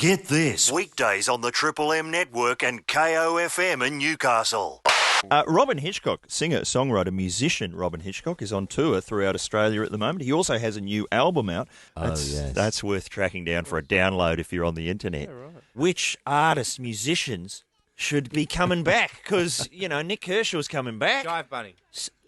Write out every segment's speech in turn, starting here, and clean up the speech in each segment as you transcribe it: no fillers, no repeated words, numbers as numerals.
Get this, weekdays on the Triple M network and KOFM in Newcastle. Robyn Hitchcock, singer, songwriter, musician Robyn Hitchcock, is on tour throughout Australia at the moment. He also has a new album out. That's worth tracking down for a download if you're on the internet. Yeah, right. Which artists, musicians should be coming back? Because, you know, Nick Kershaw's coming back. Jive Bunny.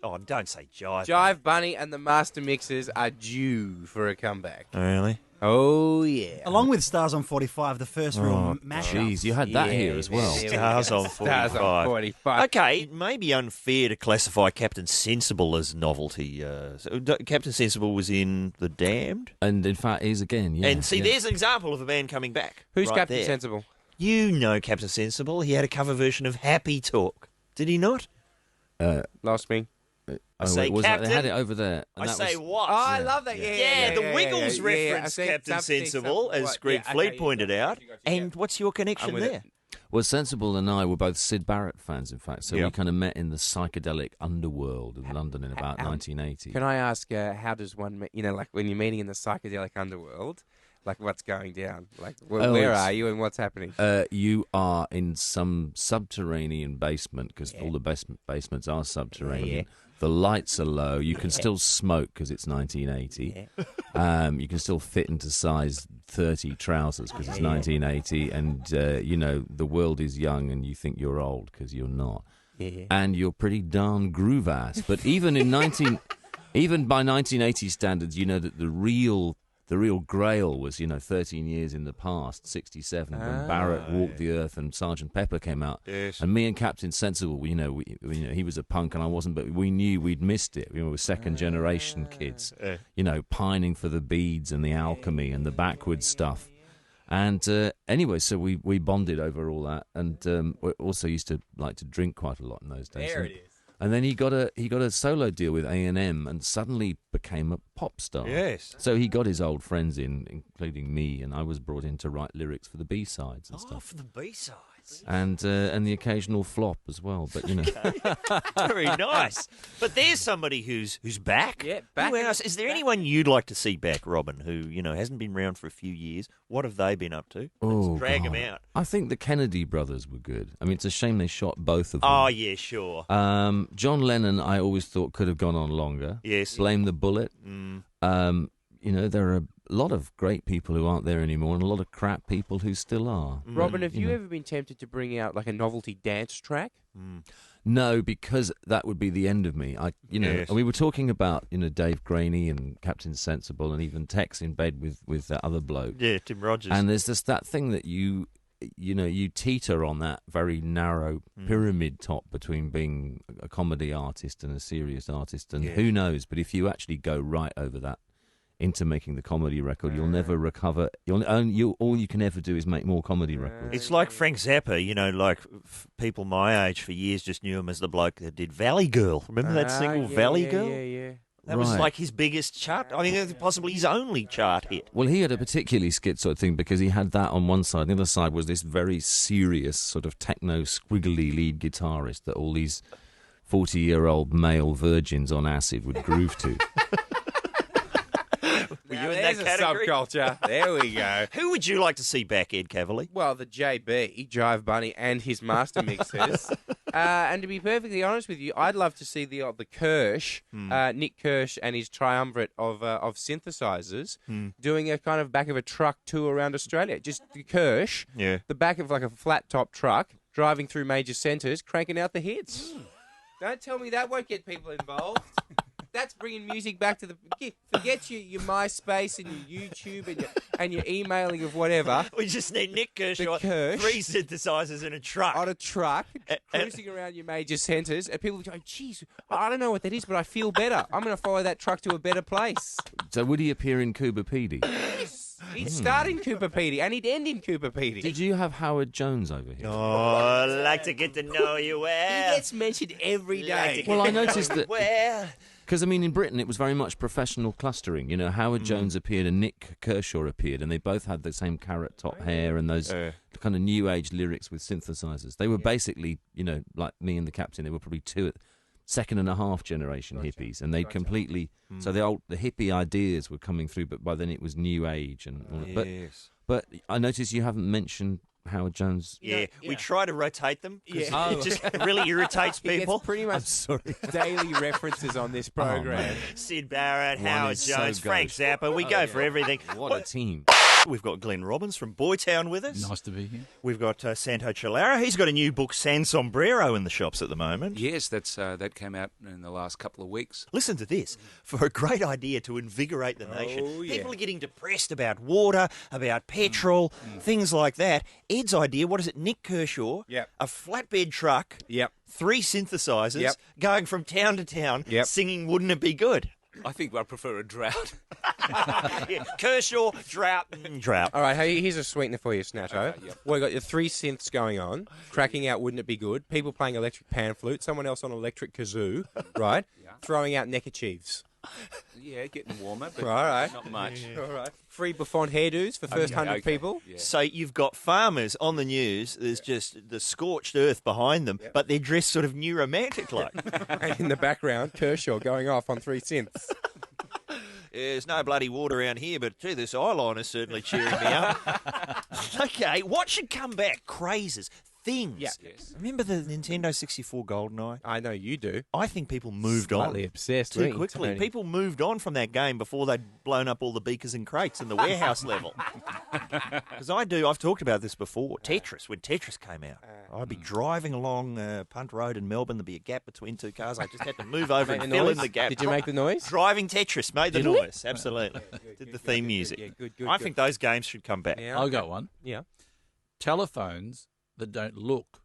Oh, don't say Jive. Jive Bunny and the Master Mixers are due for a comeback. Oh, really? Oh, yeah. Along with Stars on 45, the first real mashup. Jeez, you had that here as well. Stars on 45. Stars on 45. Okay, it may be unfair to classify Captain Sensible as novelty. Captain Sensible was in The Damned. And in fact, he's again, yeah. And see, there's an example of a band coming back. Who's right Captain there. Sensible? You know Captain Sensible. He had a cover version of Happy Talk. Did he not? Lost me. I say Captain. They had it over there. I say what? Oh, I love that. Yeah, the Wiggles reference Captain Sensible, as Greg Fleet pointed out. And what's your connection there? Well, Sensible and I were both Syd Barrett fans, in fact, so we kind of met in the psychedelic underworld in London in about 1980. Can I ask, how does one meet, you know, like when you're meeting in the psychedelic underworld, like what's going down? Like, where are you and what's happening? You are in some subterranean basement, because all the basements are subterranean. Yeah. The lights are low. You can still smoke because it's 1980. You can still fit into size 30 trousers because it's 1980. And, you know, the world is young and you think you're old because you're not. Yeah. And you're pretty darn groove-ass. But even in even by 1980 standards, you know that the real grail was, you know, 13 years in the past, 67, when Barrett walked the earth and Sgt. Pepper came out. Yes. And me and Captain Sensible, you know, he was a punk and I wasn't, but we knew we'd missed it. We were second-generation kids, you know, pining for the beads and the alchemy and the backwards stuff. And anyway, so we bonded over all that, and we also used to like to drink quite a lot in those days. There it is. And then he got a solo deal with A&M and suddenly became a pop star. Yes. So he got his old friends in, including me, and I was brought in to write lyrics for the B-sides and stuff. Oh, for the B-sides. And the occasional flop as well, but you know. Very nice. But there's somebody who's back. Yeah, back. Who else? Is there anyone you'd like to see back, Robyn, who, you know, hasn't been around for a few years? What have they been up to? Let's drag them out. I think the Kennedy brothers were good. I mean, it's a shame they shot both of them. Oh, yeah, sure. John Lennon, I always thought could have gone on longer. Yes. Blame the Bullet. You know, there are a lot of great people who aren't there anymore and a lot of crap people who still are. Robyn, have you ever been tempted to bring out like a novelty dance track? No, because that would be the end of me. And we were talking about, you know, Dave Graney and Captain Sensible and even Tex in bed with that other bloke. Yeah, Tim Rogers. And there's just that thing that you teeter on that very narrow pyramid top between being a comedy artist and a serious artist. And who knows, but if you actually go right over that into making the comedy record, you'll never recover. All you can ever do is make more comedy records. It's like Frank Zappa, you know, like people my age for years just knew him as the bloke that did Valley Girl. Remember that single, Valley Girl? Yeah. That was like his biggest chart. I mean, possibly his only chart hit. Well, he had a particularly schizoid thing because he had that on one side. The other side was this very serious sort of techno squiggly lead guitarist that all these 40-year-old male virgins on acid would groove to. Were you in that category? A subculture. There we go. Who would you like to see back, Ed Cavalier? Well, the JB, Jive Bunny, and his master mixers. And to be perfectly honest with you, I'd love to see the Kersh, Nick Kersh, and his triumvirate of synthesizers doing a kind of back of a truck tour around Australia. Just the Kersh, the back of like a flat top truck, driving through major centres, cranking out the hits. Don't tell me that won't get people involved. That's bringing music back to the... Forget your MySpace and your YouTube and your emailing of whatever. We just need Nick Kershaw, Kersh, 3 synthesizers in a truck. On a truck, cruising around your major centres, and people go, geez, I don't know what that is, but I feel better. I'm going to follow that truck to a better place. So would he appear in Cooper Pedy? He'd start in Cooper Pedy, and he'd end in Cooper Pedy. Did you have Howard Jones over here? Oh, I'd like to get to know you well. He gets mentioned every day. Well, I noticed that... Well... Because, I mean, in Britain, it was very much professional clustering. You know, Howard Jones appeared and Nick Kershaw appeared, and they both had the same carrot top hair and those kind of new age lyrics with synthesizers. They were basically, you know, like me and the Captain, they were probably second and a half generation hippies, and they'd completely... So the hippie ideas were coming through, but by then it was new age. And all that. But But I noticed you haven't mentioned Howard Jones. Yeah, we try to rotate them because Yeah. it just really irritates He gets people. pretty much daily references on this program. Sid Barrett, Ronnie's Howard so Jones, Frank good. Zappa. We go for everything. What a team. We've got Glenn Robbins from Boytown with us. Nice to be here. We've got Santo Cilauro. He's got a new book, San Sombrero, in the shops at the moment. Yes, that came out in the last couple of weeks. Listen to this. For a great idea to invigorate the nation. yeah. People are getting depressed about water, about petrol, things like that. Ed's idea, what is it? Nick Kershaw, Yep. a flatbed truck, Yep. 3 synthesizers, Yep. going from town to town, Yep. singing Wouldn't It Be Good? I think I prefer a drought. Yeah, Kershaw, drought. All right, hey, here's a sweetener for you, Snatto. Okay, yep. We've got your 3 synths going on, cracking out Wouldn't It Be Good, people playing electric pan flute, someone else on electric kazoo, right? Throwing out neckerchiefs. Yeah, getting warmer, but Right. not much. All right. Free Buffon hairdos for first 100 okay. people. Yeah. So you've got farmers on the news, there's just the scorched earth behind them, but they're dressed sort of new romantic like. And in the background, Kershaw going off on 3 synths. There's no bloody water around here, but gee, this eyeliner's certainly cheering me up. Okay, what should come back? Crazes, things. Yeah. Yes. Remember the Nintendo 64 GoldenEye? I know you do. I think people moved Slightly on obsessed. too weren't you, quickly. Tony? People moved on from that game before they'd blown up all the beakers and crates in the warehouse level. Because I've talked about this before. Tetris, when Tetris came out, I'd be driving along Punt Road in Melbourne. There'd be a gap between 2 cars. I just had to move over Make and the fill noise? in the gap. Did you make the noise? Driving Tetris made the noise, absolutely. Did the theme music. Yeah, good. I think those games should come back. Yeah. I'll go one. Yeah. Telephones that don't look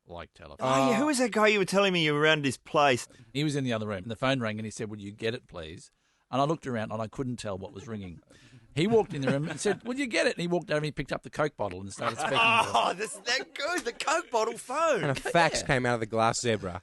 like telephones. Oh, yeah, who was that guy you were telling me you were around his place? He was in the other room. The phone rang and he said, "Would you get it, please?" And I looked around and I couldn't tell what was ringing. He walked in the room and said, "Would you get it?" And he walked over and he picked up the Coke bottle and started speaking to us. Oh, this is that good. The Coke bottle phone. And a fax came out of the glass zebra.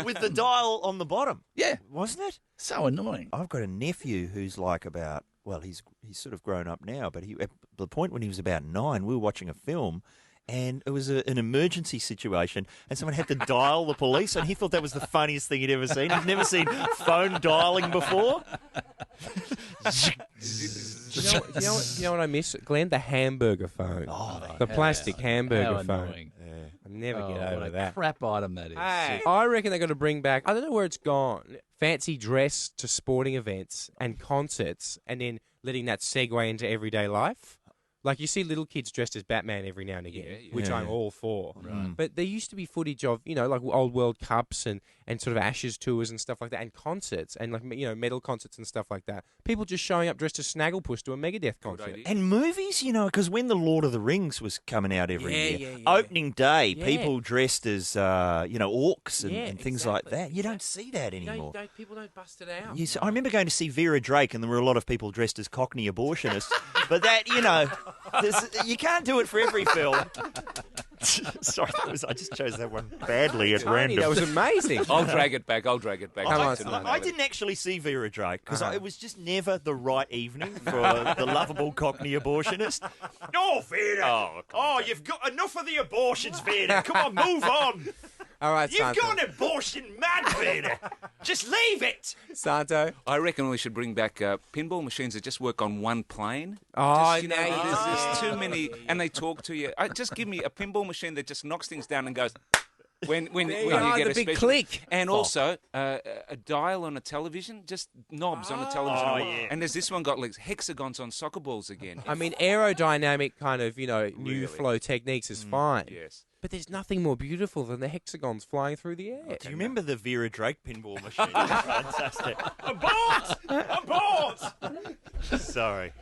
With the dial on the bottom. Yeah, Wasn't it? so annoying. I've got a nephew who's like about, well, he's sort of grown up now, but at the point when he was about 9, we were watching a film, and it was an emergency situation, and someone had to dial the police, and he thought that was the funniest thing he'd ever seen. He'd never seen phone dialing before. You know what I miss, Glenn? The hamburger phone. The plastic hamburger How phone. annoying. I never get What over a that. crap item that is. I reckon they're going to bring back, I don't know where it's gone, fancy dress to sporting events and concerts, and then letting that segue into everyday life. Like, you see little kids dressed as Batman every now and again, which I'm all for. But there used to be footage of, like old World Cups and sort of Ashes tours and stuff like that, and concerts, and metal concerts and stuff like that. People just showing up dressed as Snagglepuss to a Megadeth concert. idea. And movies, because when The Lord of the Rings was coming out every year, opening day, Yeah. people dressed as, orcs and, Yeah, and things like exactly. that. You don't see that anymore. People don't bust it out. I remember going to see Vera Drake, and there were a lot of people dressed as Cockney abortionists. But that, you can't do it for every film. Sorry, I just chose that one badly at Tony, random. that was amazing. I'll drag it back. Come on, tonight. I didn't actually see Vera Drake because it was just never the right evening for the lovable Cockney abortionist. Oh, Vera! You've got enough of the abortions, Vera. Come on, move on. All right, You've Santo. gone abortion mad, Vera. Just leave it. Santo. I reckon we should bring back pinball machines that just work on one plane. Oh, Just, now you there's too many, and they talk to you. Just give me a pinball machine that just knocks things down and goes. When you get the a big special, click. and also a dial on a television, just knobs on a television. Oh, yeah. And there's this one got like hexagons on soccer balls again. I mean, aerodynamic kind of, new flow techniques is fine. Yes. But there's nothing more beautiful than the hexagons flying through the air. Do you remember the Vera Drake pinball machine? It was fantastic. Abort! Sorry.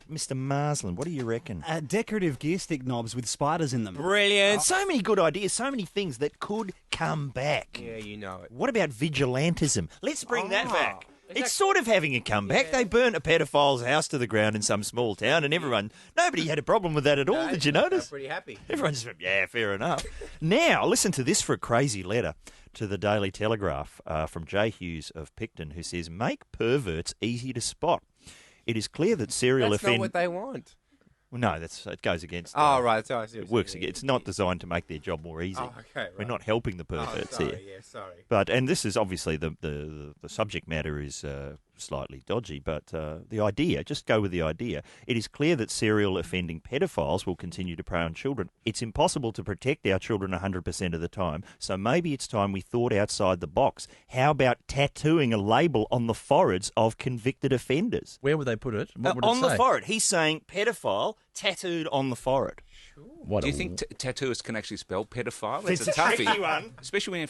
Mr. Marsland, what do you reckon? Decorative gear stick knobs with spiders in them. Brilliant. So many good ideas, so many things that could come back. Yeah, you know it. What about vigilantism? Let's bring that back. It's sort of having a comeback. They burnt a pedophile's house to the ground in some small town, and nobody had a problem with that at all. Did you notice? Pretty happy. Everyone just went, yeah, fair enough. Now, listen to this for a crazy letter to the Daily Telegraph from J. Hughes of Picton, who says, make perverts easy to spot. It is clear that serial That's not offenders... what they want. Well, no, it goes against... Right. So I see what It you're works saying. again. It's not designed to make their job more easy. Oh, okay, We're right. not helping the perverts sorry, here. yeah, sorry. And this is obviously the subject matter is slightly dodgy, but the idea, just go with the idea. It is clear that serial offending pedophiles will continue to prey on children. It's impossible to protect our children 100% of the time, so maybe it's time we thought outside the box. How about tattooing a label on the foreheads of convicted offenders? Where would they put it? What would it On the say? forehead. He's saying pedophile tattooed on the forehead. Do you think tattooists can actually spell pedophile? It's That's a toughie. tricky one. Especially when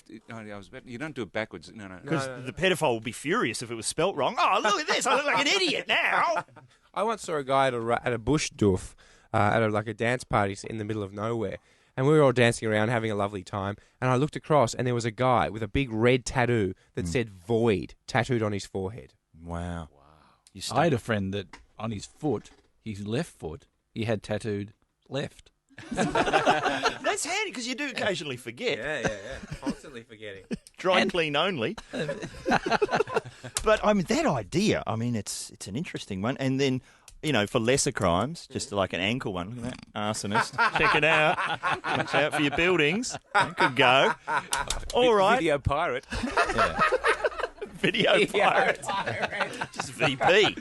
you don't do it backwards. No. Because the pedophile would be furious if it was spelt wrong. Oh, look at this. I look like an idiot now. I once saw a guy at a bush doof at a dance party in the middle of nowhere. And we were all dancing around, having a lovely time. And I looked across, and there was a guy with a big red tattoo that said "void" tattooed on his forehead. Wow. I had a friend that on his foot, his left foot, he had tattooed left. That's handy because you do occasionally forget. Yeah. Constantly forgetting. Dry clean only. But I mean, that idea, I mean, it's an interesting one. And then, for lesser crimes, just like an ankle one. Look at that. Arsonist. Check it out. Watch out for your buildings. That could go. All right. Video pirate. Video pirate. Just VP.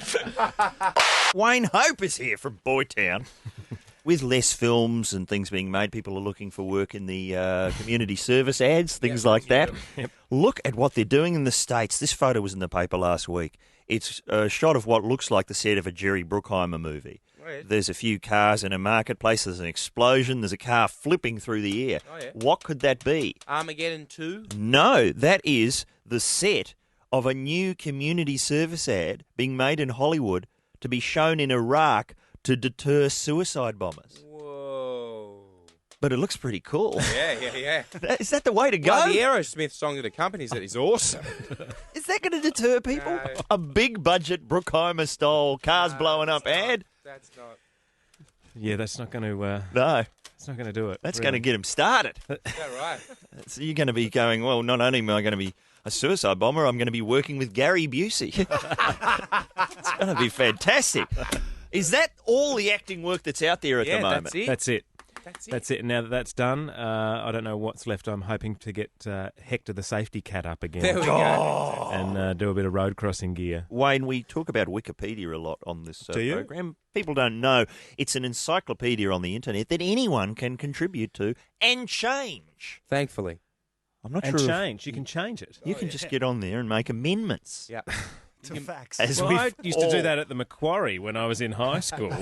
Wayne Hope is here from Boytown. With less films and things being made, people are looking for work in the community service ads, things like that. Yep. Look at what they're doing in the States. This photo was in the paper last week. It's a shot of what looks like the set of a Jerry Bruckheimer movie. Right. There's a few cars in a marketplace. There's an explosion. There's a car flipping through the air. Oh, yeah. What could that be? Armageddon 2? No, that is the set of a new community service ad being made in Hollywood to be shown in Iraq to deter suicide bombers. Whoa. But it looks pretty cool. Yeah. Is that the way to go? Well, the Aerosmith song that accompanies it is awesome. Is that going to deter people? No. A big budget Bruckheimer style cars blowing up ad? That's not. Yeah, that's not going to. No. It's not going to do it. That's really. going to get them started. Is that right? So you're going to be going, well, not only am I going to be a suicide bomber, I'm going to be working with Gary Busey. It's going to be fantastic. Is that all the acting work that's out there at the moment? That's it. That's it. And now that that's done, I don't know what's left. I'm hoping to get Hector the safety cat up again. There we go. And do a bit of road crossing gear. Wayne, we talk about Wikipedia a lot on this program. People don't know it's an encyclopedia on the internet that anyone can contribute to and change. Thankfully. I'm not And sure. change. You can change it. You can just get on there and make amendments. Yeah. To facts. As Well, we've I used to all- do that at the Macquarie when I was in high school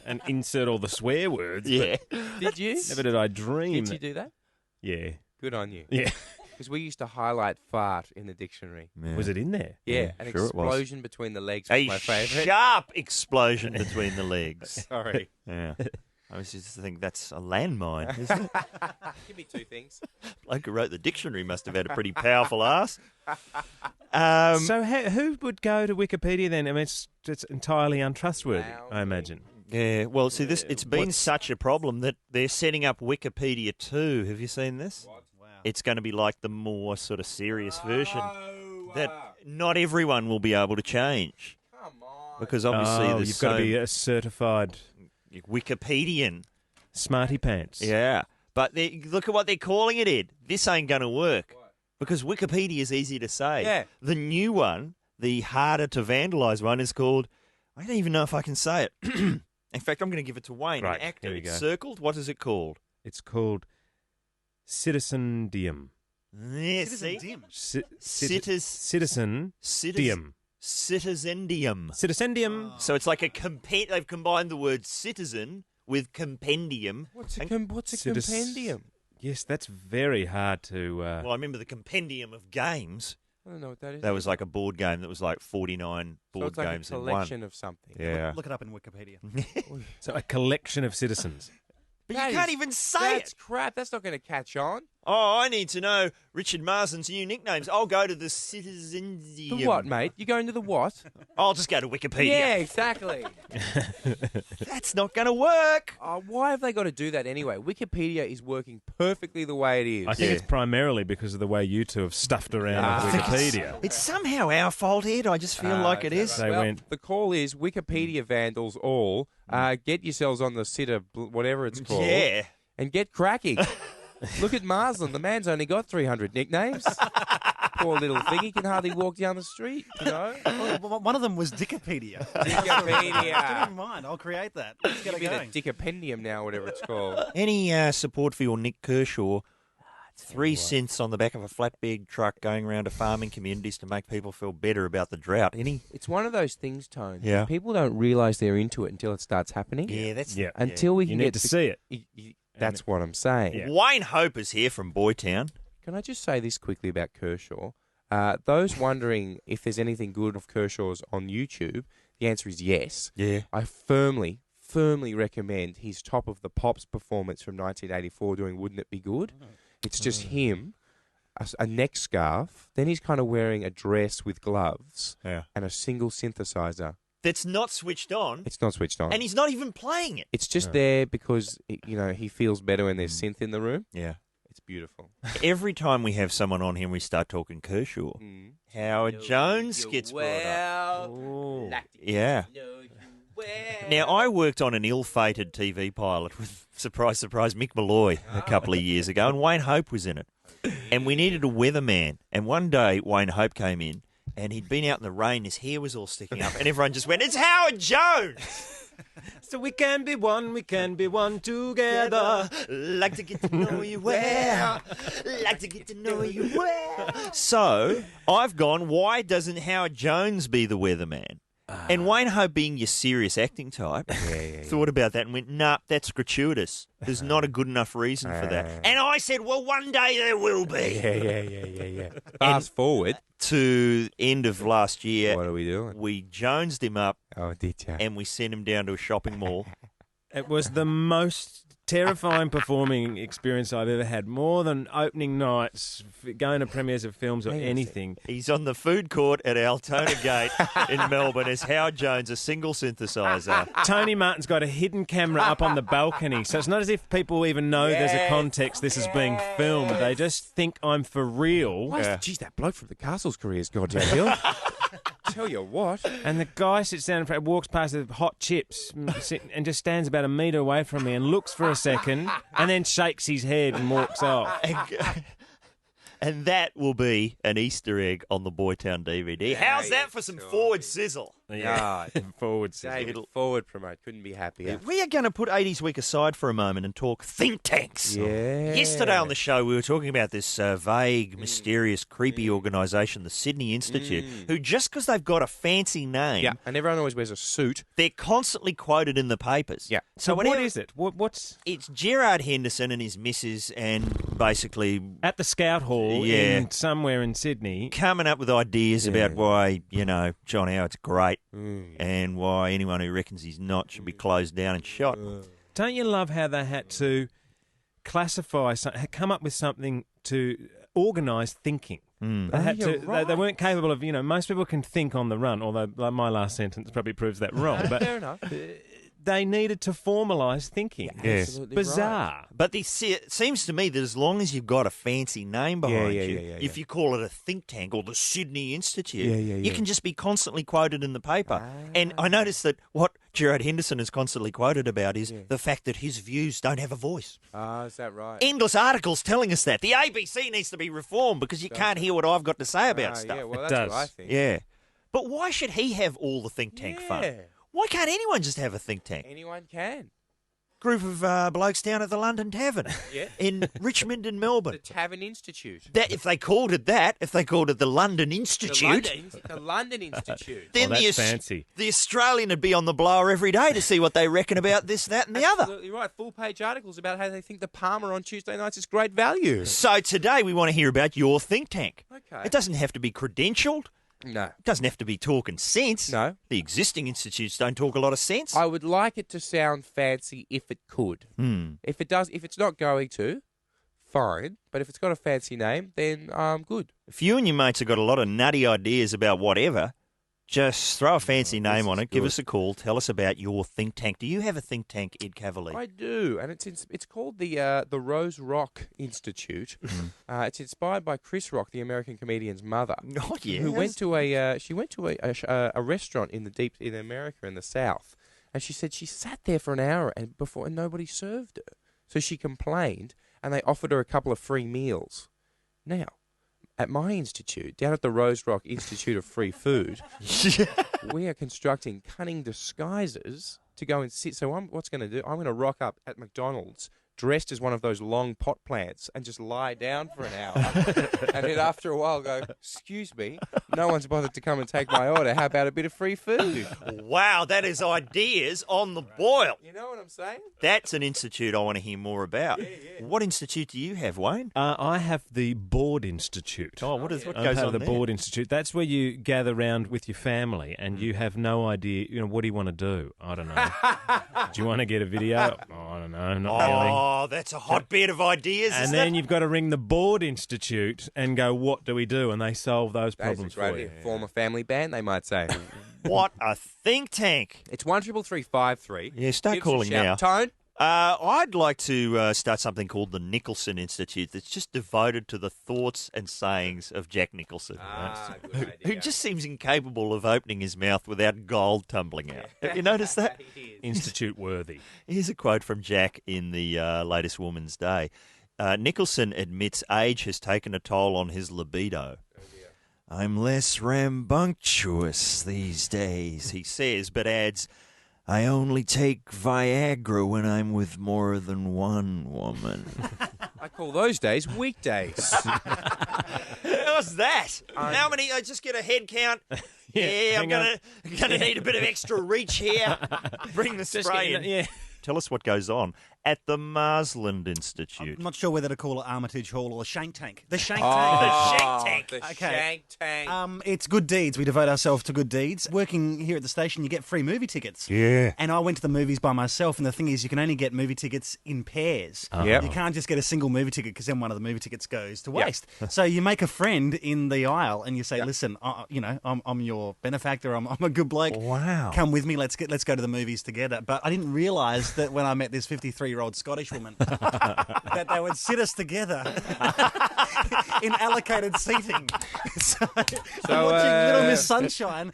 and insert all the swear words. Yeah. Did you? But never did I dream. Did you do that? Yeah. Good on you. Yeah. Because we used to highlight fart in the dictionary. Was it in there? Yeah, an sure it was. explosion between the legs was A my favourite. sharp explosion between the legs. Sorry. Yeah. I was just thinking that's a landmine, isn't it? Give me two things. Bloke who wrote the dictionary must have had a pretty powerful ass. So who would go to Wikipedia then? I mean, it's entirely untrustworthy, I imagine. Yeah, well, see, it's been What's- such a problem that they're setting up Wikipedia 2. Have you seen this? Wow. It's going to be like the more sort of serious version Oh, that not everyone will be able to change. Come on. Because obviously there's you've got to be a certified Wikipedian. smarty pants. Yeah. But look at what they're calling it, Ed. This ain't going to work. Because Wikipedia is easy to say. Yeah. The new one, the harder to vandalise one, is called, I don't even know if I can say it. In fact, I'm going to give it to Wayne, Right, an actor. here we It's go. circled. What is it called? It's called Citizendium. Yeah, see? Citizendium. Citizendium. Citizendium. So it's like they've combined the word citizen with compendium. What's a Citis- compendium? Yes, that's very hard to. Well, I remember the compendium of games. I don't know what that is. That was like a board game that was like 49 so board it's like games a in one. collection of something. Yeah. Look it up in Wikipedia. So a collection of citizens. But That you can't is- even say That's it. crap. That's not going to catch on. Oh, I need to know Richard Marsden's new nicknames. I'll go to the Citizendium. The what, mate? You going to the what? I'll just go to Wikipedia. Yeah, exactly. That's not going to work. Why have they got to do that anyway? Wikipedia is working perfectly the way it is. I think it's primarily because of the way you two have stuffed around with Wikipedia. It's somehow our fault, Ed. I just feel like it is. They Well, went- the call is Wikipedia vandals all. Get yourselves on the whatever it's called. Yeah. And get cracking. Look at Marsden. The man's only got 300 nicknames. Poor little thing. He can hardly walk down the street, you know? Well, one of them was Wikipedia. Wikipedia. Never mind, I'll create that. Let's get it Give me going. the Dickopendium now, whatever it's called. Any support for your Nick Kershaw? 3 cents on the back of a flatbed truck going around to farming communities to make people feel better about the drought. It's one of those things, Tone. Yeah. People don't realise they're into it until it starts happening. Yeah, that's Until we can You get need to see it. That's what I'm saying. Yeah. Wayne Hope is here from Boytown. Can I just say this quickly about Kershaw? Those wondering if there's anything good of Kershaw's on YouTube, the answer is yes. Yeah. I firmly recommend his Top of the Pops performance from 1984 doing Wouldn't It Be Good? It's just him, a neck scarf, then he's kind of wearing a dress with gloves and a single synthesizer. That's not switched on. It's not switched on. And he's not even playing it. It's just there because, he feels better when there's synth in the room. Yeah. It's beautiful. Every time we have someone on here, we start talking Kershaw. Howard Jones gets brought up. Yeah. Now, I worked on an ill-fated TV pilot with, surprise, surprise, Mick Malloy a couple of years ago, and Wayne Hope was in it. And we needed a weatherman. And one day, Wayne Hope came in, and he'd been out in the rain, his hair was all sticking up, and everyone just went, "It's Howard Jones!" So we can be one together. Like to get to know you well. Like to get to know you well. So, I've gone, why doesn't Howard Jones be the weatherman? And Wayne Hope, being your serious acting type, thought about that and went, nah, that's gratuitous. There's not a good enough reason for that. And I said, well, one day there will be. Yeah. Fast forward to end of last year. What are we doing? We Jonesed him up. Oh, did you? And we sent him down to a shopping mall. It was the most terrifying performing experience I've ever had. More than opening nights, going to premieres of films or anything. He's on the food court at Altona Gate in Melbourne as Howard Jones, a single synthesizer. Tony Martin's got a hidden camera up on the balcony, so it's not as if people even know there's a context this is being filmed. They just think I'm for real. Geez, that bloke from the Castle's career's gone downhill. Tell you what. And the guy sits down in front, walks past the hot chips and just stands about a metre away from me and looks for a second and then shakes his head and walks off. And that will be an Easter egg on the Boytown DVD. How's that for some forward sizzle? Yeah, forward sizzle. David, forward promote. Couldn't be happier. We are going to put 80s Week aside for a moment and talk think tanks. Yeah. Yesterday on the show, we were talking about this vague, mysterious, creepy organisation, the Sydney Institute, who just because they've got a fancy name, and everyone always wears a suit, they're constantly quoted in the papers. Yeah. So what is it? What's It's Gerard Henderson and his missus, and basically at the Scout Hall in somewhere in Sydney, coming up with ideas about why John Howard's great. And why anyone who reckons he's not should be closed down and shot. Don't you love how they had to classify, come up with something to organise thinking? They had to. They weren't capable of. Most people can think on the run. Although my last sentence probably proves that wrong. But fair enough. They needed to formalise thinking. Yes. Bizarre. Right. But it seems to me that as long as you've got a fancy name behind you, if you call it a think tank or the Sydney Institute, you can just be constantly quoted in the paper. And I noticed that what Gerard Henderson is constantly quoted about is the fact that his views don't have a voice. Is that right? Endless articles telling us that. The ABC needs to be reformed because you can't hear what I've got to say about stuff. Yeah, well, that's what I think. Yeah. But why should he have all the think tank fun? Why can't anyone just have a think tank? Anyone can. Group of blokes down at the London Tavern in Richmond and Melbourne. The Tavern Institute. If they called it the London Institute. The London Institute. Then that's fancy. The Australian would be on the blower every day to see what they reckon about this, that and the other. Absolutely right. Full-page articles about how they think the Palmer on Tuesday nights is great value. So today we want to hear about your think tank. Okay. It doesn't have to be credentialed. No. It doesn't have to be talking sense. No. The existing institutes don't talk a lot of sense. I would like it to sound fancy if it could. If it does, if it's not going to, fine. But if it's got a fancy name, then good. If you and your mates have got a lot of nutty ideas about whatever, just throw a fancy name on it. Give us a call. Tell us about your think tank. Do you have a think tank, Ed Cavalier? I do, and it's called the Rose Rock Institute. It's inspired by Chris Rock, the American comedian's mother. Oh, yes. Who went to a restaurant in America in the South, and she said she sat there for an hour and nobody served her, so she complained, and they offered her a couple of free meals. Now, At my institute, down at the Rose Rock Institute of Free Food, we are constructing cunning disguises to go and sit. So what's going to do? I'm going to rock up at McDonald's dressed as one of those long pot plants and just lie down for an hour. And then after a while go, excuse me, no one's bothered to come and take my order. How about a bit of free food? Wow, that is ideas on the boil. You know what I'm saying? That's an institute I want to hear more about. Yeah. What institute do you have, Wayne? I have the Board Institute. Oh, what goes I'm on part of the there? Board Institute. That's where you gather round with your family and you have no idea, what do you want to do? I don't know. Do you want to get a video? Oh, I don't know, not really. Oh, that's a hotbed of ideas, And isn't then it? you've got to ring the Board Institute and go, what do we do? And they solve those That's a problems great for you. idea. Form a family band, they might say. What a think tank. It's 13353. Yeah, start Give us a calling shout. now. Tone? I'd like to start something called the Nicholson Institute that's just devoted to the thoughts and sayings of Jack Nicholson. Good Who just seems incapable of opening his mouth without gold tumbling out. Have you noticed that? Institute worthy. Here's a quote from Jack in the latest Woman's Day. Nicholson admits age has taken a toll on his libido. I'm less rambunctious these days, he says, but adds, I only take Viagra when I'm with more than one woman. I call those days weekdays. How's that? How many? I just get a head count. Yeah, I'm gonna need a bit of extra reach here. Bring the spray in. Yeah. Tell us what goes on at the Marsland Institute. I'm not sure whether to call it Armitage Hall or Shank Tank. The Shank The Tank. Shank Tank. The Okay. Shank Tank. It's good deeds. We devote ourselves to good deeds. Working here at the station, you get free movie tickets. Yeah. And I went to the movies by myself, and the thing is, you can only get movie tickets in pairs. Yep. You can't just get a single movie ticket because then one of the movie tickets goes to waste. So you make a friend in the aisle, and you say, "Listen, I'm your benefactor. I'm a good bloke. Wow. Come with me. Let's go to the movies together." But I didn't realise that when I met this 53-year-old Scottish woman, that they would sit us together in allocated seating. So I'm watching Little Miss Sunshine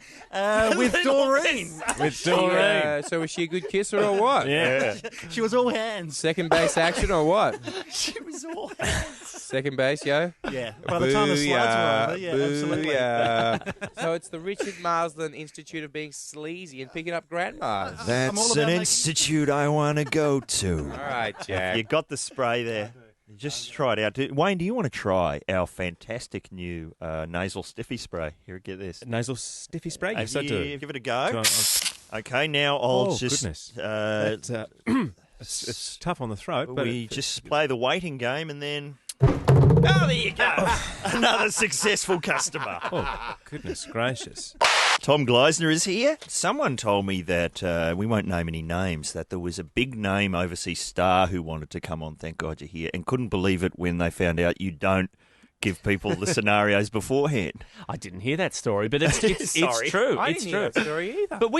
with Doreen. With Doreen. So was she a good kisser or what? Yeah. She was all hands. Second base action or what? She was all hands. Second base, yo? Yeah. By the time the slides were over, yeah, absolutely. Booyah. So it's the Richard Marsland Institute of being sleazy and picking up grandmas. I'm all That's about an making- institute I want to go to. All right, Jack. You got the spray there. Just try it out. Wayne, do you want to try our fantastic new nasal stiffy spray? Here, get this. Nasal stiffy spray? Have Yes, I do. Give it a go. Go on. Okay, now I'll Oh, just... goodness. It's It's tough on the throat, but we just play the waiting game and then... Oh, there you go. Another successful customer. oh, goodness gracious. Tom Gleisner is here. Someone told me that, we won't name any names, that there was a big name overseas star who wanted to come on, thank God you're here, and couldn't believe it when they found out you don't give people the scenarios beforehand. I didn't hear that story, but it's Sorry. true. I It's didn't true. hear that story either. But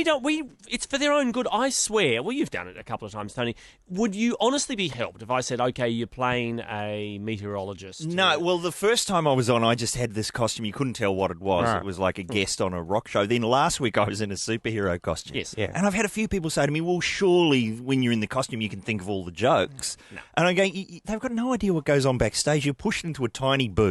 it's for their own good, I swear. Well, you've done it a couple of times, Tony. Would you honestly be helped if I said, okay, you're playing a meteorologist? No, well, the first time I was on, I just had this costume. You couldn't tell what it was. Right. It was like a guest on a rock show. Then last week I was in a superhero costume. Yes. Yeah. And I've had a few people say to me, well, surely when you're in the costume you can think of all the jokes. No. And I go, they've got no idea what goes on backstage. You're pushed into a tiny booth.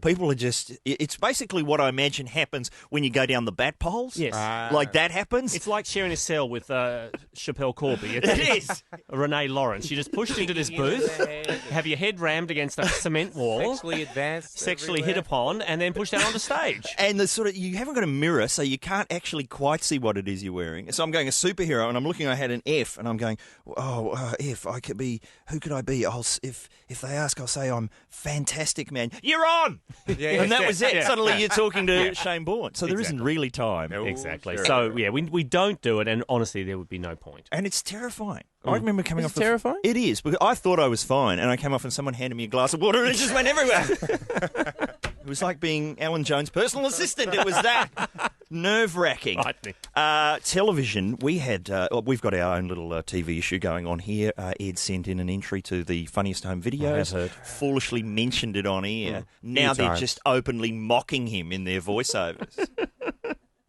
People are just... It's basically what I imagine happens when you go down the bat poles. Yes. Like that happens. It's like sharing a cell with Chappelle Corby. It is. Renee Lawrence. You're just pushed into this booth, have your head rammed against a cement wall, Sexually advanced. sexually hit everywhere. upon, and then pushed out onto stage. And the sort of, you haven't got a mirror, so you can't actually quite see what it is you're wearing. So I'm going a superhero, and I'm looking. I had an F, and I'm going, F. I could be. Who could I be? If they ask, I'll say I'm Fantastic Man. You're on. Yeah, And that was it. yeah. Suddenly you're talking to Shane Bourne. So there isn't really time. Exactly. sure. So, yeah, we don't do it, and honestly, there would be no point. And it's terrifying. I remember coming Is off... it terrifying? It is, because I thought I was fine, and I came off and someone handed me a glass of water and it just went everywhere. It was like being Alan Jones' personal assistant. It was that nerve-wracking. Television, we've got our own little TV issue going on here. Ed sent in an entry to the Funniest Home Videos. I have heard. Foolishly mentioned it on air. Now they're times. just openly mocking him in their voiceovers.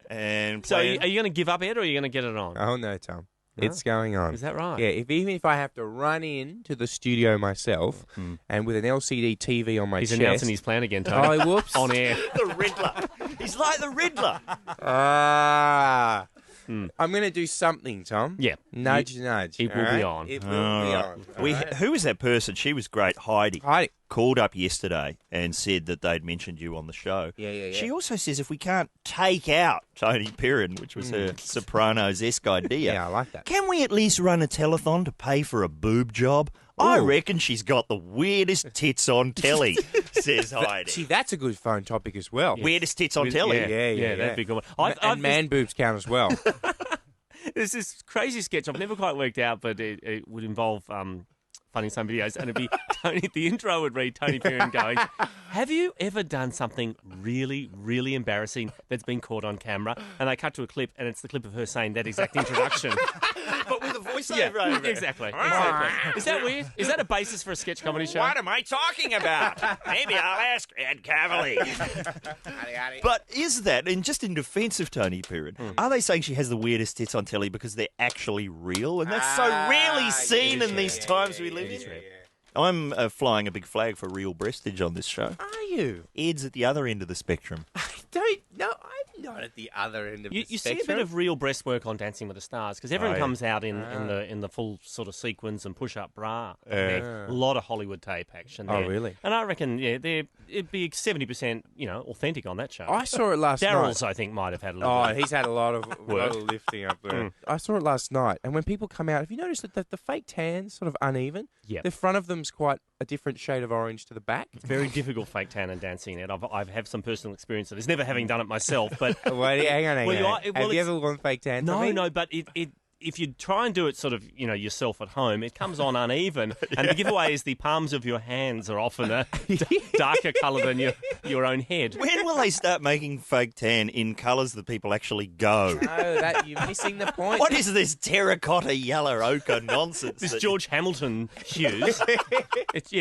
And So, are playing- you going to give up, Ed, or are you going to get it on? Oh, no, Tom. It's going on. Is that right? Yeah, even if I have to run in to the studio myself and with an LCD TV on my He's chest... announcing his plan again, Tony. Oh, whoops. On air. The Riddler. He's like the Riddler. I'm going to do something, Tom. Yeah. Nudge, nudge. It will be on. It will be on. Who was that person? She was great. Heidi. Heidi. Called up yesterday and said that they'd mentioned you on the show. Yeah. She also says if we can't take out Tony Perrin, which was her Sopranos-esque idea, Yeah, I like that. can we at least run a telethon to pay for a boob job? I reckon she's got the weirdest tits on telly, says Heidi. See, that's a good phone topic as well. Weirdest tits on telly? Yeah, that'd be a good one. And man boobs count as well. There's this crazy sketch I've never quite worked out, but it would involve funding some videos, and it'd be Tony. The intro would read Tony Perrin going, "Have you ever done something really, really embarrassing that's been caught on camera?" And they cut to a clip, and it's the clip of her saying that exact introduction. But with a voiceover over it. Exactly. Is that weird? Is that a basis for a sketch comedy show? What am I talking about? Maybe I'll ask Ed Cavalier. But is that, and just in defence of Tony Perrin, are they saying she has the weirdest tits on telly because they're actually real? And that's so rarely seen in these times we live in. I'm flying a big flag for real breastage on this show. Are you? Ed's at the other end of the spectrum. No, I'm not at the other end of the You see spectrum. a bit of real breastwork on Dancing with the Stars because everyone comes out in the full sort of sequins and push-up bra. A lot of Hollywood tape action there. Oh, really? And I reckon, it'd be 70%, authentic on that show. I saw it last night. Daryl's, I think, might have had a little. Oh, he's had a lot of lifting up there. I saw it last night, and when people come out, have you noticed that the fake tan's sort of uneven? Yep. The front of them's quite a different shade of orange to the back. It's very difficult fake tan and dancing, and I've had some personal experience of this. Never having done it myself, but Hang on. Have you ever worn fake tan? No, but if you try and do it sort of, yourself at home, it comes on uneven. And the giveaway is the palms of your hands are often a darker colour than your own head. When will they start making fake tan in colours that people actually go? No, you're missing the point. What is this terracotta yellow ochre nonsense? This George Hamilton hues.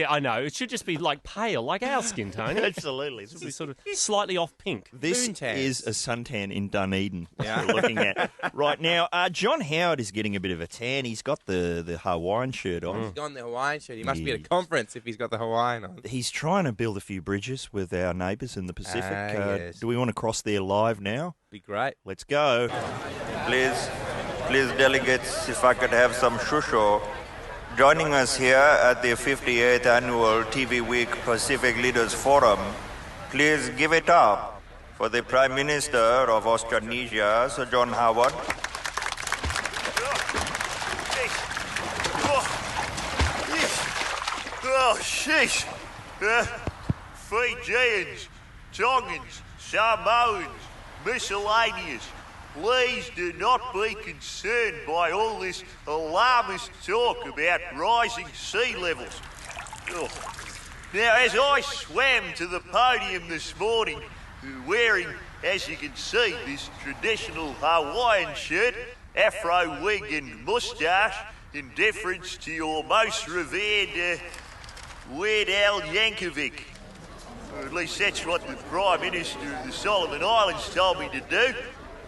I know. It should just be like pale, like our skin tone. Absolutely. It should be sort of slightly off pink. This is a suntan in Dunedin we're looking at right now. John Howard is getting a bit of a tan. He's got the Hawaiian shirt on. He's got the Hawaiian shirt. He must be at a conference if he's got the Hawaiian on. He's trying to build a few bridges with our neighbours in the Pacific. Yes. Do we want to cross there live now? Be great. Let's go. Please, delegates, if I could have some shusho. Joining us here at the 58th Annual TV Week Pacific Leaders Forum, please give it up for the Prime Minister of Australasia, Sir John Howard. Oh, sheesh. Fijians, Tongans, Samoans, miscellaneous. Please do not be concerned by all this alarmist talk about rising sea levels. Oh. Now, as I swam to the podium this morning, wearing, as you can see, this traditional Hawaiian shirt, afro wig and moustache, in deference to your most revered Weird Al Yankovic. Or at least that's what the Prime Minister of the Solomon Islands told me to do.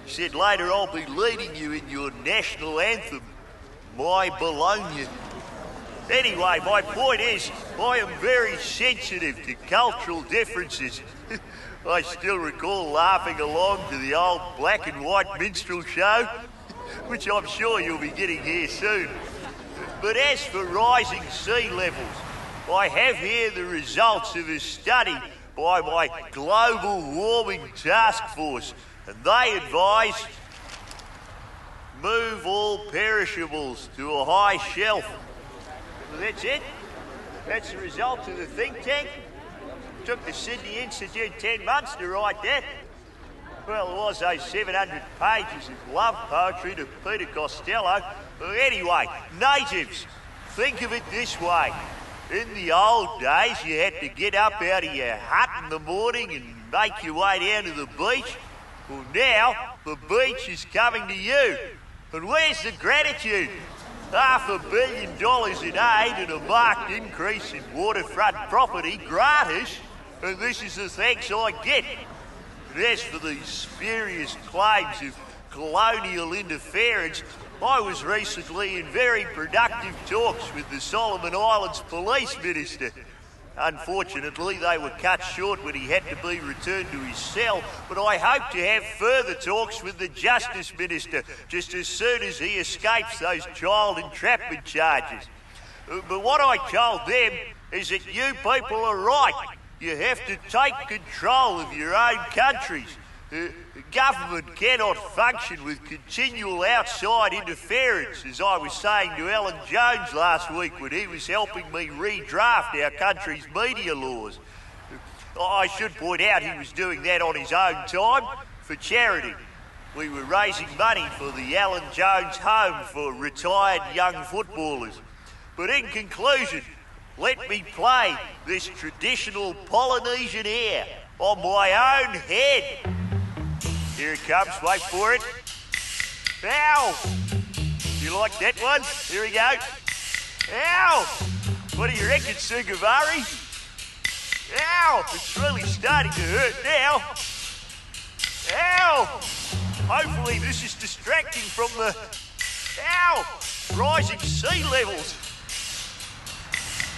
He said later I'll be leading you in your national anthem, My Bologna. Anyway, my point is, I am very sensitive to cultural differences. I still recall laughing along to the old black and white minstrel show, which I'm sure you'll be getting here soon. But as for rising sea levels, I have here the results of a study by my Global Warming Task Force, and they advise move all perishables to a high shelf. Well, that's it. That's the result of the think tank. Took the Sydney Institute 10 months to write that. Well, it was those 700 pages of love poetry to Peter Costello. Well, anyway, natives, think of it this way. In the old days, you had to get up out of your hut in the morning and make your way down to the beach. Well, now, the beach is coming to you. And where's the gratitude? $500 million in aid and a marked increase in waterfront property, gratis, and this is the thanks I get. And as for these spurious claims of colonial interference, I was recently in very productive talks with the Solomon Islands Police Minister. Unfortunately, they were cut short when he had to be returned to his cell, but I hope to have further talks with the Justice Minister just as soon as he escapes those child entrapment charges. But what I told them is that you people are right. You have to take control of your own countries. Government cannot function with continual outside interference, as I was saying to Alan Jones last week when he was helping me redraft our country's media laws. I should point out he was doing that on his own time for charity. We were raising money for the Alan Jones Home for retired young footballers. But in conclusion, let me play this traditional Polynesian air on my own head. Here it comes, wait for it. Ow! You like that one? Here we go. Ow! What do you reckon, Sugavari? Ow! It's really starting to hurt now. Ow! Hopefully this is distracting from the... Ow! Rising sea levels.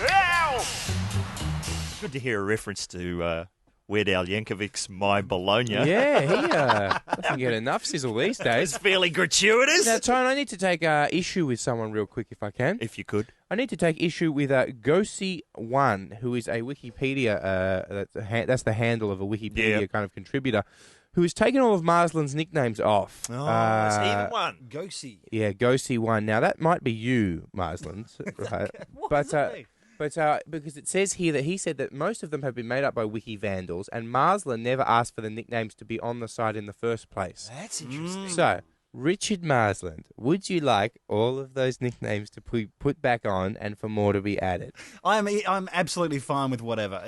Ow! Good to hear a reference to Weird Al Yankovic's My Bologna. Yeah, he doesn't get enough sizzle these days. It's fairly gratuitous. Now, Tone, I need to take issue with someone real quick, if I can. If you could. I need to take issue with Gosi1, who is a Wikipedia, that's the handle of a Wikipedia kind of contributor, who has taken all of Marsland's nicknames off. Oh, it's even one. Gosi. Yeah, Gosi1. Now, that might be you, Marsland. Right? But because it says here that he said that most of them have been made up by wiki vandals, and Marsland never asked for the nicknames to be on the site in the first place. That's interesting. So, Richard Marsland, would you like all of those nicknames to be put back on and for more to be added? I'm absolutely fine with whatever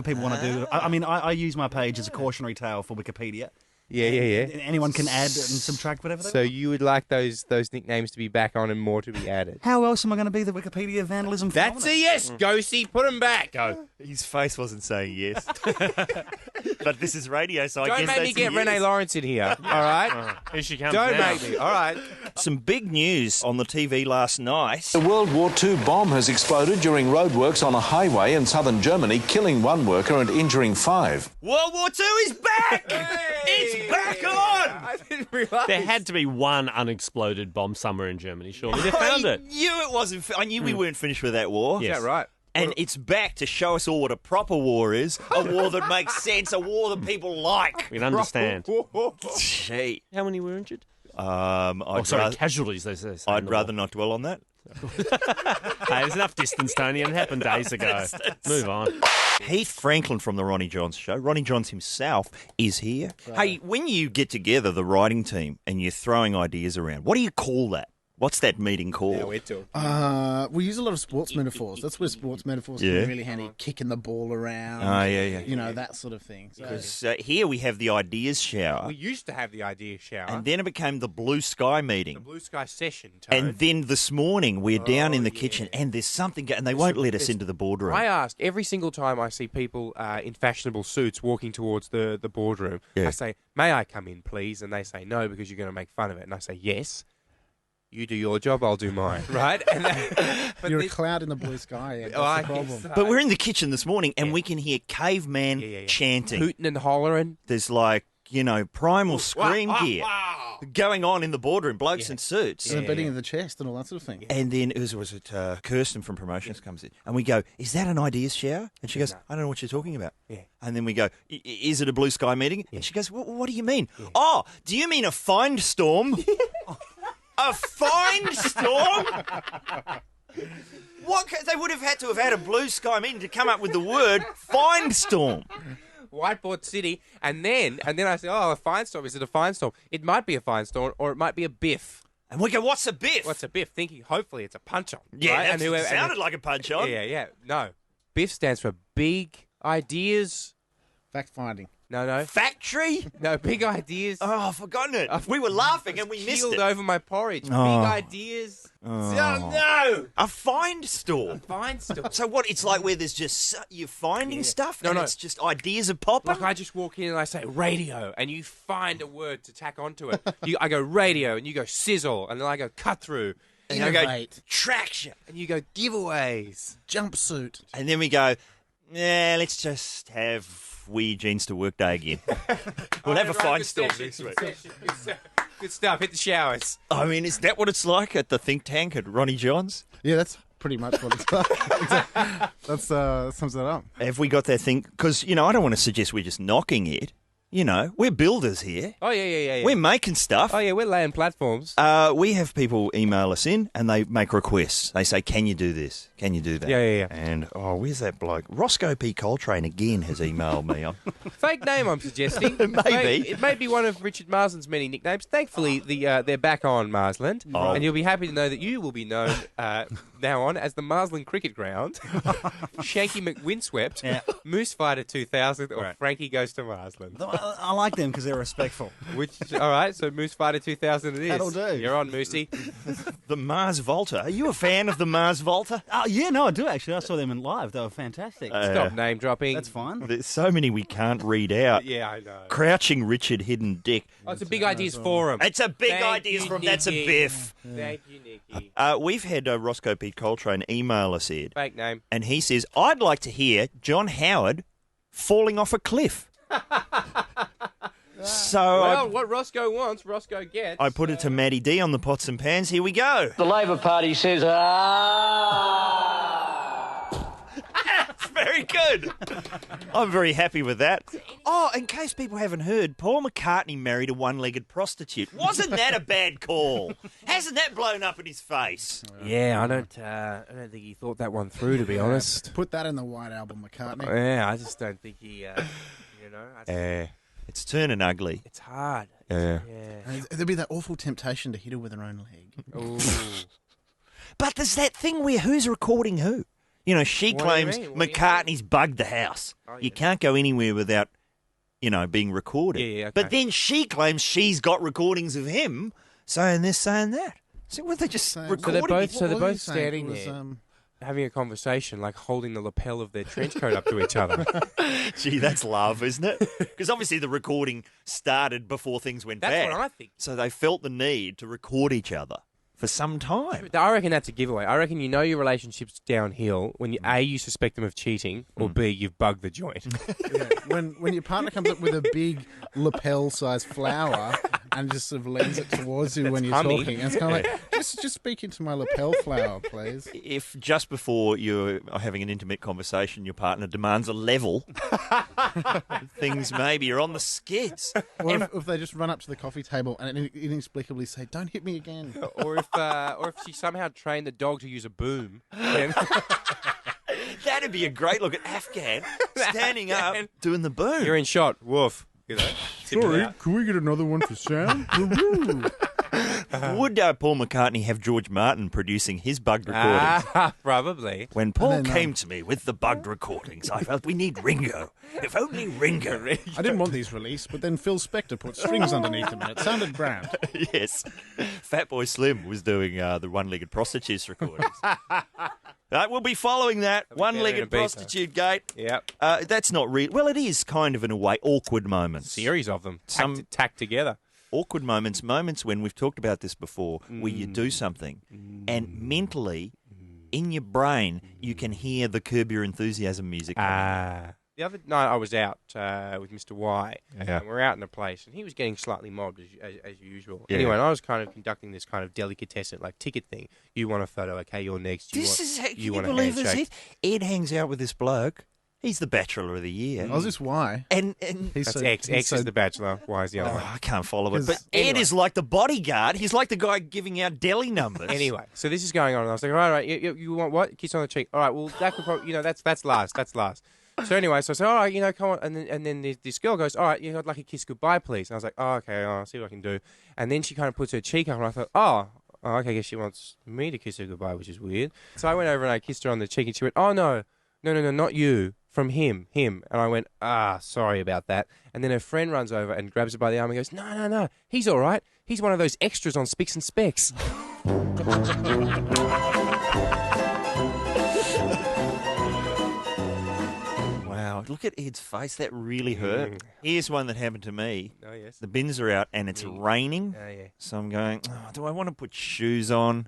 people want to do. I mean, I use my page as a cautionary tale for Wikipedia. Yeah. Anyone can add and subtract whatever they want. So you would like those nicknames to be back on and more to be added? How else am I going to be the Wikipedia vandalism phenomenon? That's a yes, Gosi. Put them back. Go. His face wasn't saying yes. But this is radio, so I Don't guess make that's me get a yes. Renee Lawrence in here, all right? Here she comes Don't now. make me, all right? Some big news on the TV last night. A World War II bomb has exploded during roadworks on a highway in southern Germany, killing one worker and injuring 5. World War II is back! It's back on! I didn't realise. There had to be one unexploded bomb somewhere in Germany, surely. They found it. I knew it wasn't. I knew we weren't finished with that war. Yes. Is that right? And it's back to show us all what a proper war is. A war that makes sense. A war that people like. We can understand. Gee. How many were injured? Casualties. They say. I'd rather not dwell on that. Hey, there's enough distance, Tony. It happened days ago. Move on. Heath Franklin from the Ronnie Johns show. Ronnie Johns himself is here. Right. Hey, when you get together, the writing team, and you're throwing ideas around, what do you call that? What's that meeting called? Yeah, we're talking. We use a lot of sports metaphors. That's where sports metaphors come in really handy. Kicking the ball around. Oh, yeah. You know, that sort of thing. Because here we have the ideas shower. We used to have the idea shower. And then it became the blue sky meeting. The blue sky session, Toad. And then this morning we're down in the kitchen and there's something, and they won't let us into the boardroom. I ask every single time I see people in fashionable suits walking towards the boardroom, I say, may I come in, please? And they say, no, because you're going to make fun of it. And I say, yes. You do your job, I'll do mine. Right? And you're a cloud in the blue sky. That's the problem. But we're in the kitchen this morning and we can hear caveman chanting. Hooting and hollering. There's primal scream gear going on in the boardroom, blokes in suits. And the beating of the chest and all that sort of thing. And then was it Kirsten from promotions comes in and we go, is that an ideas shower? And she goes, I don't know what you're talking about. Yeah. And then we go, is it a blue sky meeting? And she goes, what do you mean? Yeah. Oh, do you mean a Findstorm? A Findstorm? What? They would have had to have had a blue sky meeting to come up with the word Findstorm. Whiteboard City, and then I say, a Findstorm. Is it a Findstorm? It might be a Findstorm, or it might be a biff. And we go, what's a biff? What's a biff? Thinking, hopefully, it's a punch-on. Yeah, right? it sounded like a punch-on. Yeah. No. Biff stands for Big Ideas... Fact-finding. No. Factory? No, big ideas. Oh, I've forgotten it. We were laughing and we missed it. Over my porridge. Oh. Big ideas. Oh. No. A find store. Find store. So what? It's like where there's just you're finding stuff, and it's just ideas are popping. Like I just walk in and I say radio, and you find a word to tack onto it. I go radio, and you go sizzle, and then I go cut through. And I go traction, and you go giveaways, jumpsuit, and then we go. Yeah, let's just have Wee Jeans to Work Day again. We'll have a fine storm next week. Good stuff. Hit the showers. I mean, is that what it's like at the think tank at Ronnie John's? Yeah, that's pretty much what it's like. That sums that up. Have we got that thing? Because, I don't want to suggest we're just knocking it. We're builders here. Oh, yeah. We're making stuff. Oh, yeah, we're laying platforms. We have people email us in and they make requests. They say, can you do this? Can you do that? Yeah. And, where's that bloke? Roscoe P. Coltrane again has emailed me. Fake name, I'm suggesting. Maybe. It may be one of Richard Marsland's many nicknames. Thankfully, they're back on Marsland. Oh. And you'll be happy to know that you will be known now on as the Marsland Cricket Ground, Shanky McWindswept, Moose Fighter 2000, or Frankie Goes to Marsland. I like them because they're respectful. All right, so Moose Fighter 2000 it is. That'll do. You're on, Moosey. The Mars Volta. Are you a fan of the Mars Volta? Oh, yeah, no, I do actually. I saw them in live. They were fantastic. Stop name dropping. That's fine. There's so many we can't read out. Yeah, I know. Crouching Richard, Hidden Dick. Oh, it's a big ideas forum. It's a big ideas forum. That's a biff. Thank you, Nicky. We've had Roscoe P. Coltrane email us, Ed. Fake name. And he says, I'd like to hear John Howard falling off a cliff. So what Roscoe wants, Roscoe gets. I put it to Matty D on the pots and pans. Here we go. The Labor Party says, It's very good. I'm very happy with that. Oh, in case people haven't heard, Paul McCartney married a one-legged prostitute. Wasn't that a bad call? Hasn't that blown up in his face? Yeah, I don't think he thought that one through, to be honest. Put that in the White Album, McCartney. Yeah, I just don't think he, it's turning ugly. It's hard. Yeah. There'd be that awful temptation to hit her with her own leg. Ooh. But there's that thing where who's recording who? She claims McCartney's bugged the house. Oh, yeah. You can't go anywhere without, being recorded. Yeah, okay. But then she claims she's got recordings of him saying this, saying that. So what, they just recording? So they're both standing there. Having a conversation, like holding the lapel of their trench coat up to each other. Gee, that's love, isn't it? Because obviously the recording started before things went bad. That's what I think. So they felt the need to record each other for some time. I reckon that's a giveaway. I reckon your relationship's downhill when you suspect them of cheating, or B, you've bugged the joint. Yeah. When your partner comes up with a big lapel-sized flower and just sort of leans it towards you when you're talking, and it's kind of like, just speak into my lapel flower, please. If just before you're having an intimate conversation, your partner demands a level, things maybe are on the skids. Or if they just run up to the coffee table and inexplicably say, "Don't hit me again," or if she somehow trained the dog to use a boom. Then... That'd be a great look at Afghan standing up doing the boom. You're in shot. Woof. Sorry, can we get another one for Sam? Would Paul McCartney have George Martin producing his bugged recordings? Probably. When Paul came to me with the bugged recordings, I felt we need Ringo. If only Ringo. I didn't want these released, but then Phil Spector put strings underneath them, and it sounded grand. Yes. Fatboy Slim was doing the one-legged prostitutes recordings. We'll be following that. One-legged prostitute gate. Yep. That's not real. Well, it is kind of, in a way, awkward moments. Series of them. Tacked together. Awkward moments when we've talked about this before, where you do something and mentally, in your brain, you can hear the Curb Your Enthusiasm music. The other night I was out with Mr. Y, and we're out in a place, and he was getting slightly mobbed as usual. Yeah. Anyway, and I was kind of conducting this kind of delicatessen, like ticket thing. You want a photo? Okay, you're next. Can you believe this? Ed hangs out with this bloke. He's the Bachelor of the Year. Oh, is this Y? And that's X. X is the Bachelor. Y is the other one. I can't follow it. But Ed is like the bodyguard. He's like the guy giving out deli numbers. Anyway, so this is going on, and I was like, all right, you want what? Kiss on the cheek. All right, well, that could probably, that's last. That's last. So anyway, so I said, all right, come on. And then this girl goes, all right, I'd like a kiss goodbye, please. And I was like, oh, okay, I'll see what I can do. And then she kind of puts her cheek up, and I thought, oh, okay, I guess she wants me to kiss her goodbye, which is weird. So I went over and I kissed her on the cheek, and she went, oh, no, not you. from him. And I went, sorry about that. And then her friend runs over and grabs her by the arm and goes, no, he's all right. He's one of those extras on Spicks and Specs. Wow, look at Ed's face. That really hurt. Here's one that happened to me. Oh, yes. The bins are out and it's raining. Oh, yeah. So I'm going, do I want to put shoes on?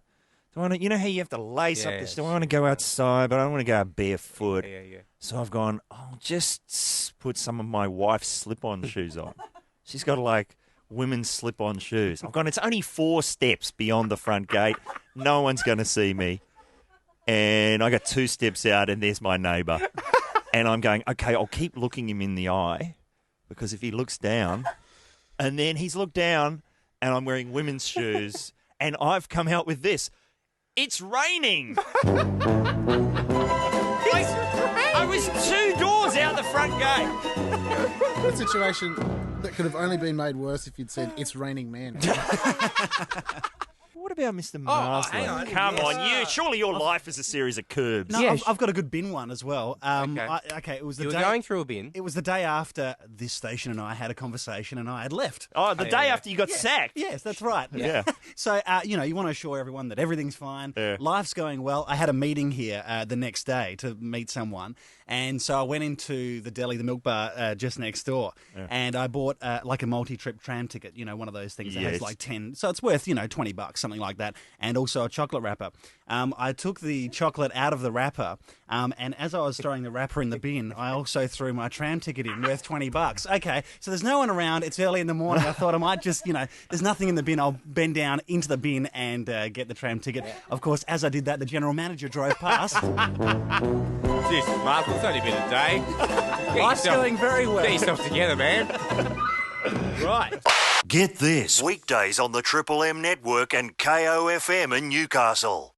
Do I want to, you know how you have to lace up this? Do I want to go outside, but I don't want to go barefoot? Yeah. So I've gone, I'll just put some of my wife's slip-on shoes on. She's got like women's slip-on shoes. I've gone, it's only 4 steps beyond the front gate. No one's going to see me. And I got 2 steps out and there's my neighbour. And I'm going, okay, I'll keep looking him in the eye because if he looks down, and then he's looked down and I'm wearing women's shoes and I've come out with this. It's raining. I was 2 doors out the front gate. That situation that could have only been made worse if you'd said, it's raining men. What about Mr. Marsland? hang on. Come on, surely your life is a series of curbs. No, I've got a good bin one as well. Okay. It was the You were day going through a bin. It was the day after this station and I had a conversation and I had left. Oh, the day after you got sacked. Yes, that's right. Yeah. So, you want to assure everyone that everything's fine. Yeah. Life's going well. I had a meeting here the next day to meet someone. And so I went into the deli, the milk bar just next door, and I bought like a multi-trip tram ticket, one of those things that has like 10. So it's worth, $20, something like that, and also a chocolate wrapper. I took the chocolate out of the wrapper, and as I was throwing the wrapper in the bin, I also threw my tram ticket in, worth $20. Okay, so there's no one around. It's early in the morning. I thought I might just, there's nothing in the bin. I'll bend down into the bin and get the tram ticket. Of course, as I did that, the general manager drove past. Jeez, Mark, it's only been a day. Life's going very well. Get yourself together, man. Right. Get this. Weekdays on the Triple M network and KOFM in Newcastle.